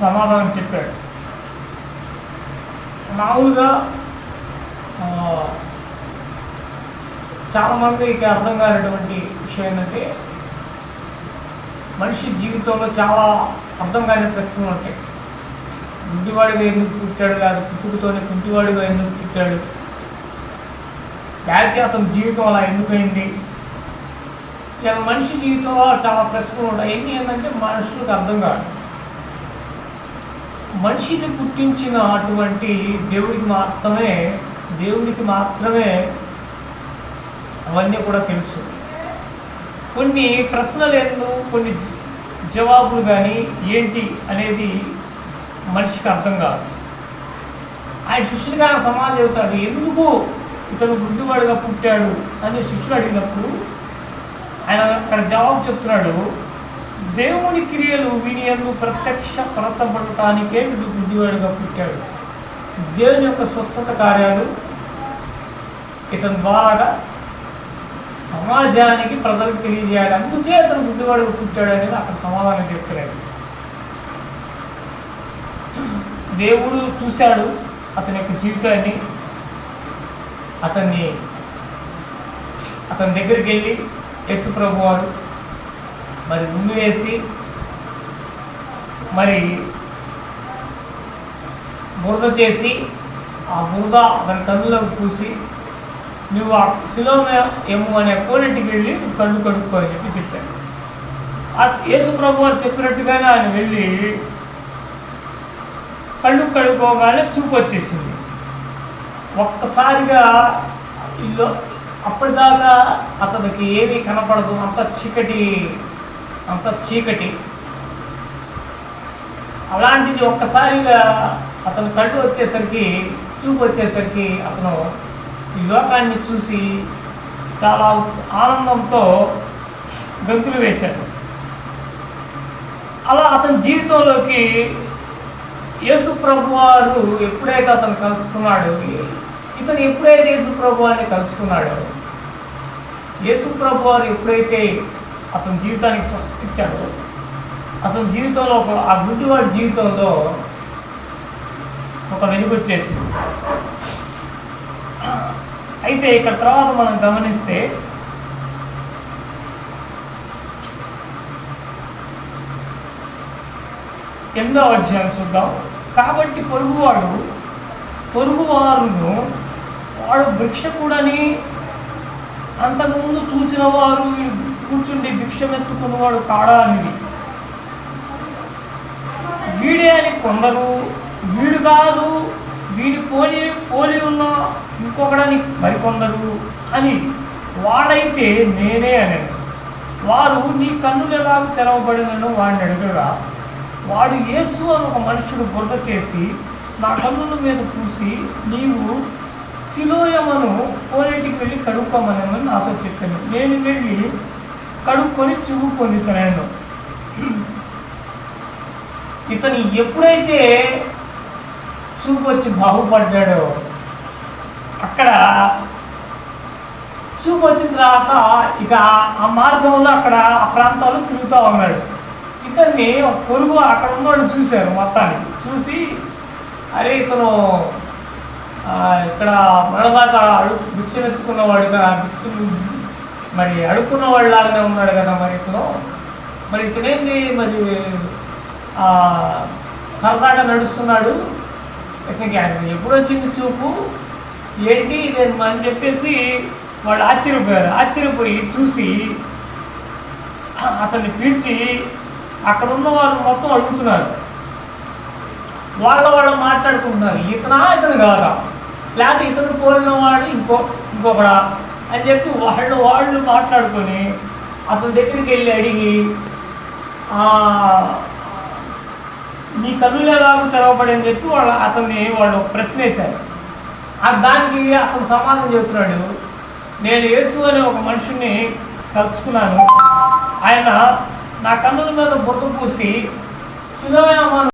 సమాధానం చెప్పాడు. మామూలుగా చాలామందికి అర్థం కానటువంటి విషయం ఏంటంటే, మనిషి జీవితంలో చాలా అర్థం కాని ప్రశ్నలు ఉంటాయి. గుడ్డివాడిగా ఎందుకు పుట్టాడు, లేదా పుట్టుకతోనే కుంటివాడిగా ఎందుకు పుట్టాడు, లేకపోతే అతని జీవితం అలా ఎందుకైంది, ఇలా మనిషి జీవితంలో చాలా ప్రశ్నలు ఉంటాయి. ఎన్ని ఏంటంటే మనుషులకు అర్థం కాదు. మనిషిని పుట్టించిన అటువంటి దేవుడికి మాత్రమే అవన్నీ కూడా తెలుసు. కొన్ని ప్రశ్నలు కొన్ని జవాబులు కానీ ఏంటి అనేది మనిషికి అర్థం కాదు. ఆయన శిష్యుడిగా సమాధానం చెబుతాడు, ఎందుకు ఇతను గుడ్డివాడిగా పుట్టాడు అని శిష్యుడు అడిగినప్పుడు ఆయన అక్కడ జవాబు చెప్తున్నాడు, దేవుని క్రియలు వీని యందు ప్రత్యక్షపరచబడటానికే వీడు గుడ్డివాడిగా పుట్టాడు. దేవుని యొక్క స్వస్థత కార్యాలు ఇతని ద్వారా సమాజానికి ప్రజలకు తెలియజేయాలి, అందుకే అతను గుడ్డివాడిగా పుట్టాడు అనేది అక్కడ సమాధానం చెప్తున్నాడు. దేవుడు చూశాడు అతని యొక్క జీవితాన్ని. అతని దగ్గరికి వెళ్ళి యేసు ప్రభు వారు మరి ముందు వేసి మరి బురద చేసి ఆ బురద అతని కన్నులకు పూసి, నువ్వు ఆ సిలోమ ఏమో అనే కోనటికి వెళ్ళి కళ్ళు కడుక్కో అని చెప్పాడు. యేసు ప్రభు వారు చెప్పినట్టుగానే ఆయన వెళ్ళి కళ్ళు కడుక్కోగానే చూపు వచ్చేసింది. ఒక్కసారిగా ఇల్లు అప్పటిదాకా అతనికి ఏమీ కనపడదు, అంత చీకటి. అలాంటిది ఒక్కసారిగా అతను కళ్ళు వచ్చేసరికి, చూపు వచ్చేసరికి అతను ఈ లోకాన్ని చూసి చాలా ఆనందంతో గంతులు వేశాడు. అలా అతని జీవితంలోకి యేసు ప్రభు వారు ఎప్పుడైతే అతను కలుసుకున్నాడు, ఇతను ఎప్పుడైతే యేసు ప్రభు వారిని కలుసుకున్నాడో, యేసు ప్రభు వారు ఎప్పుడైతే అతని జీవితానికి స్వస్థత ఇచ్చాడో, అతని జీవితంలో ఆ గుడ్డివాడి జీవితంలో ఒక వెలుగు వచ్చేసింది. అయితే ఇక్కడ తర్వాత మనం గమనిస్తే ఎనిమిదవ అధ్యాయం చూద్దాం. కాబట్టి పొరుగువారును వాడు భిక్షకుడని అంతకుముందు చూచిన వారు కూర్చుండి భిక్షమెత్తుకున్నవాడు కాడా అనేది, వీడే అని కొందరు, వీడు కాదు వీడి పోలి ఉన్న ఇంకొకడని మరికొందరు అని, వాడైతే నేనే అనేది. వారు నీ కన్నులు ఎలాగ తెరవబడినను వాడిని అడుగుగా, వాడు యేసు అని ఒక మనుషుడు బురద చేసి నా కన్నుల మీద పూసి, నీవు సిలోయమను కోనేటికి వెళ్ళి కడుక్కోమని నాతో చెప్పాను. నేను వెళ్ళి కడుక్కొని చూపు పొందుతున్నాను. ఇతను ఎప్పుడైతే చూపు వచ్చి బాగుపడ్డాడో, అక్కడ చూపు వచ్చిన తర్వాత ఇక ఆ మార్గంలో అక్కడ ఆ ప్రాంతాల్లో తిరుగుతూ ఉన్నాడు. ఇతన్ని పొరుగు అక్కడ ఉన్నవాళ్ళు చూశారు. మొత్తానికి చూసి, అరే ఇతను ఇక్కడ మనదాకా భిక్షం ఎత్తుకున్నవాడుగా మరి అడుక్కున్నవాడు లాగానే ఉన్నాడు కదా, మరి ఇతనేంది మరి సరదాగా నడుస్తున్నాడు, ఇతనికి ఎప్పుడు వచ్చింది చూపు ఏంటి ఇదేం అని చెప్పేసి వాళ్ళు ఆశ్చర్యపోయి చూసి అతన్ని పిలిచి అక్కడ ఉన్న వాళ్ళు మొత్తం అడుగుతున్నారు. వాళ్ళు మాట్లాడుకుంటున్నారు, ఇతను కాదా, లేకపోతే ఇతను పోలిన వాడు ఇంకొకడా అని చెప్పి వాళ్ళు మాట్లాడుకొని అతని దగ్గరికి వెళ్ళి అడిగి, నీ కన్నులు ఎలాగో తెరవబడి అని చెప్పి వాళ్ళు ప్రశ్న వేశారు. దానికి అతను సమాధానం చెబుతున్నాడు, నేను యేసు అనే ఒక మనుషుని కలుసుకున్నాను, ఆయన నా కన్నుల మీద బొట్టు పూసి సిలోయ